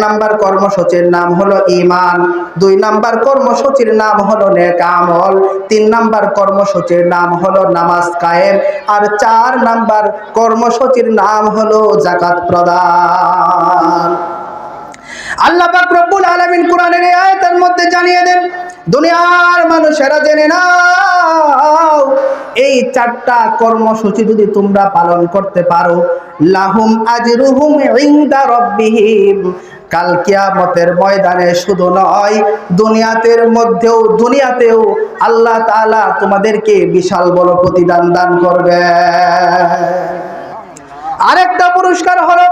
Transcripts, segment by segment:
Number কর্মসূচির নাম হলো ঈমান, 2 নাম্বার কর্মসূচির নাম হলো নেক আমল, 3 নাম্বার কর্মসূচির নাম হলো নামাজ কায়েম, আর 4 নাম্বার কর্মসূচির নাম হলো যাকাত প্রদান। আল্লাহ পাক রব্বুল আলামিন কোরআনের এই আয়াতের মধ্যে জানিয়ে দেন, দুনিয়ার মানুষেরা জেনে নাও, এই 4টা কর্মসূচি যদি তোমরা পালন করতে পারো, লাহুম আজরুহুম ইনদা রাব্বিহিম, কাল কিয়ামতের ময়দানে শুধু নয়, দুনিয়াতেও আল্লাহ তাআলা তোমাদেরকে বিশাল বড় প্রতিদান দান করবে। আরেকটা পুরস্কার হলো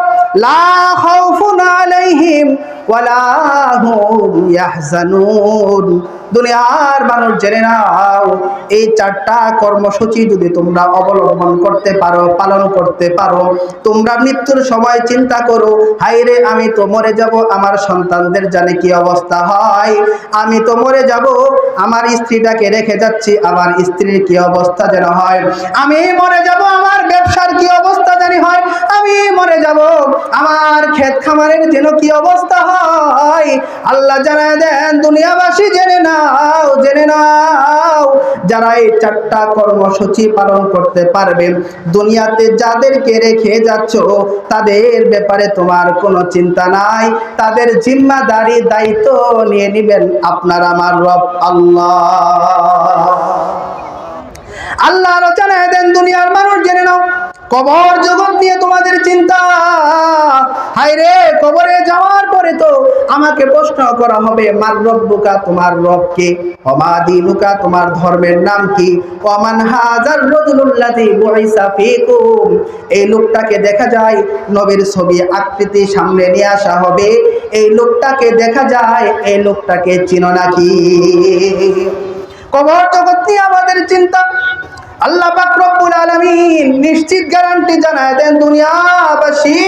লা খাউফুন আলাইহিম ওয়ালা হুম ইয়াহজানুন। দুনিয়ার মানুষ জেনে নাও, এই 4টা কর্মসূচি যদি তোমরা অবলম্বন করতে পারো, পালন করতে পারো, তোমরা মৃত্যুর সময় চিন্তা করো, হায়রে আমি তো মরে যাব, আমার সন্তানদের জানে কি অবস্থা হয়, আমি তো মরে যাব, আমার স্ত্রীটাকে রেখে যাচ্ছি, আমার স্ত্রীর কি অবস্থা যেন হয়, আমি মরে যাব, আমার ব্যবসার কি অবস্থা জানি হয়, আমি মরে যাব, আমার ক্ষেত খামারের যেন কি অবস্থা হয়। আল্লাহ জানায় দেন, দুনিয়াবাসী জেনে নাও, যারা এই 4টা কর্মসূচি পালন করতে পারবে, দুনিয়াতে যাদেরকে রেখে যাচ্ছ তাদের ব্যাপারে তোমার কোনো চিন্তা নাই, তাদের জিম্মাদারি দায়িত্ব নিয়ে নেবেন আপনার আমার রব আল্লাহ। আল্লাহ জানায় দেন, দুনিয়ার মানুষ জেনে নাও, কবর জগৎ নিয়ে তোমাদের চিন্তা, হায়রে কবরে যাওয়ার পরে তো আমাকে প্রশ্ন করা হবে, মার রব্বুকা, তোমার রব কে, ওমা দীনুকা, তোমার ধর্মের নাম কি, ওমান হাযার রাজুলুল্লাযী বুইসা ফীকুম। এই লোকটাকে দেখা যায়, নবীর ছবি আকৃতি সামনে নিয়ে আসা হবে, এই লোকটাকে দেখা যায়, এই লোকটাকে চিনো নাকি? কবর জগৎ নিয়ে আমাদের চিন্তা। আল্লাহ পাক রব্বুল আলামিন নিশ্চিত গ্যারান্টি জানায় দেন, দুনিয়াবাসী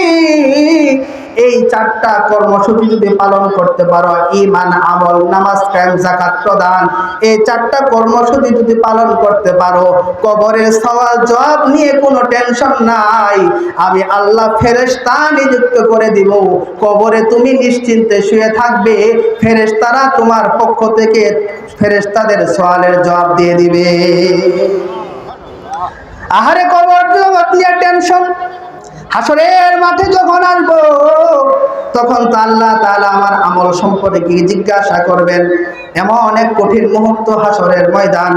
এই 4টা কর্মসূচি যদি পালন করতে পারো, ঈমান, আমল, নামাজ কায়েম, যাকাত প্রদান, এই 4টা কর্মসূচি যদি পালন করতে পারো, কবরের সওয়াল জবাব নিয়ে কোনো টেনশন নাই, আমি আল্লাহ ফেরেশতা নিযুক্ত করে দিব, কবরে তুমি নিশ্চিন্তে শুয়ে থাকবে, ফেরেশতারা তোমার পক্ষ থেকে ফেরেশতাদের সওয়ালের জবাব দিয়ে দিবে। আহারে কবর জগৎ নিয়ে টেনশন, হাসরের মাঠে যখন আসবো তখন তো আল্লাহ তাআলা আমার আমল সম্পর্কে জিজ্ঞাসা করবেন। এমন এক কঠিন মুহূর্ত হাসরের ময়দান,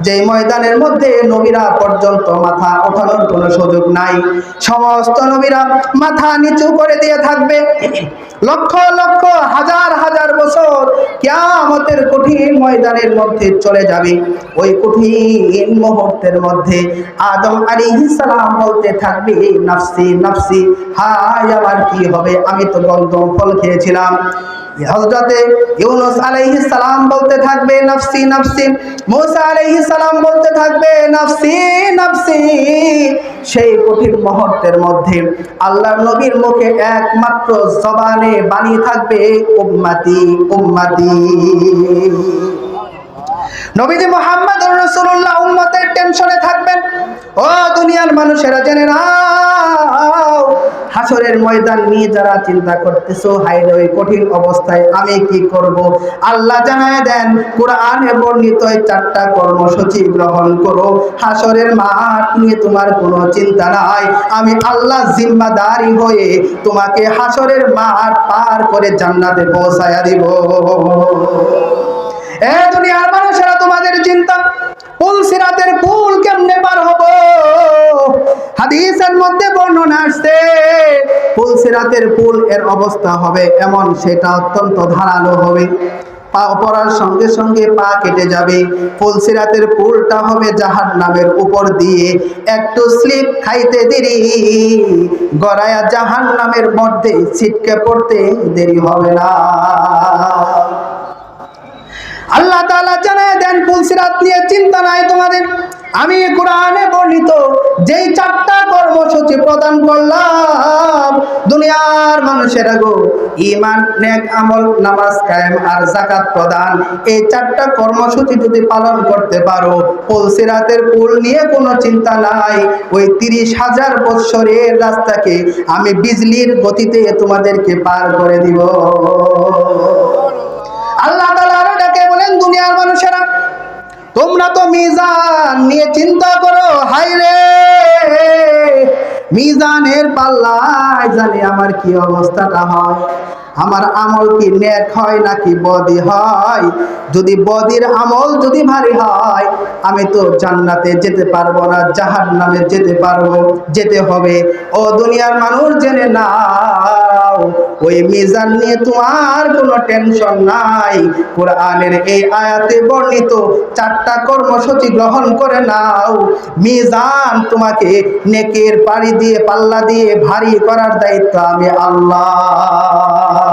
যেই ময়দানের মধ্যে নবীরা পর্যন্ত মাথা ওঠানোর কোনো সুযোগ নাই, সমস্ত নবীরা মাথা নিচু করে দিয়ে থাকবে, লক্ষ লক্ষ হাজার হাজার বছর কিয়ামতের কঠিন ময়দানের মধ্যে চলে যাবে। ওই কঠিন মুহূর্তের মধ্যে আদম আলাইহিস সালাম বলতে থাকবে, নাফসি নাফসি, হায় আমার কি হবে, আমি তো গন্ধম ফল খেয়েছিলাম। হযরতে ইউনূস আলাইহিস সালাম বলতে থাকবে, নাফসি নাফসি, মূসা আলাইহিস সালাম বলতে থাকবে, নাফসি নাফসি। সেই কঠিন মুহূর্তের মধ্যে আল্লাহর নবীর মুখে একমাত্র জবানে বাণী থাকবে, উম্মতি উম্মতি। নবীজি মুহাম্মদুর রাসূলুল্লাহ উম্মতের টেনশনে থাকবেন। ও দুনিয়ার মানুষেরা জেনে নাও, হাসরের ময়দান নিয়ে যারা চিন্তা করতেছো, হায়রে ওই কঠিন অবস্থায় আমি কি করব, আল্লাহ জানায় দেন, কোরআনে বর্ণিত এই 4টা কর্মসূচি গ্রহণ করো, হাসরের মাঠ নিয়ে তোমার কোনো চিন্তা নাই, আমি আল্লাহ জিম্মাদারি হয়ে তোমাকে হাসরের মাঠ পার করে জান্নাতে পৌঁছায়া দিব। এ দুনিয়ার মানুষেরা তোমাদের চিন্তা, পুল সিরাতের পুল কেমনে পার হব? হাদিসের মধ্যে বর্ণনা আসছে, পুল সিরাতের পুল এর অবস্থা হবে এমন, সেটা অত্যন্ত ধারালো হবে, পা পড়ার সঙ্গে সঙ্গে পা কেটে যাবে। পুল সিরাতের পুলটা হবে জাহান্নামের উপর দিয়ে, একটু স্লিপ খাইতে দেরি, গড়ায়া জাহান্নামের মধ্যে ছিটকে পড়তে দেরি হবে না। আল্লাহ তাআলা জানায় দেন, পুল সিরাত নিয়ে চিন্তা নাই তোমাদের, আমি কোরআনে বর্ণিত যেই 4টা কর্মসূচি প্রদান করলাম, দুনিয়ার মানুষেরা গো, ঈমান, নেক আমল, নামাজ কায়েম আর যাকাত প্রদান, এই 4টা কর্মসূচি যদি পালন করতে পারো, পুলসিরাতের পুল নিয়ে কোনো চিন্তা নাই। ওই 30,000 বৎসরের রাস্তাকে আমি বিজলির গতিতে তোমাদেরকে পার করে দিব। আল্লাহ তাআলা আরো ডাকে বলেন, দুনিয়ার মানুষেরা, তোমরা তো মিজান নিয়ে চিন্তা করো, হায় রে মিজানের পাল্লায় জানি আমার কি অবস্থাটা হয়, আমার আমল কি নেক হয় নাকি বদি হয়। যদি বদির আমল যদি ভারী হয়, আমি তো জান্নাতে যেতে পারবো না, জাহান্নামে যেতে হবে। ও দুনিয়ার মানুষ, জেনে নাও, ওই মিজান নিয়ে তোমার কোনো টেনশন নাই। কোরআনের এই আয়াতে বর্ণিত 4টা কর্মসূচি গ্রহণ করে নাও, মিজান তোমাকে নেকের পাড়ি দিয়ে পাল্লা দিয়ে ভারী করার দায়িত্ব আমি আল্লাহ।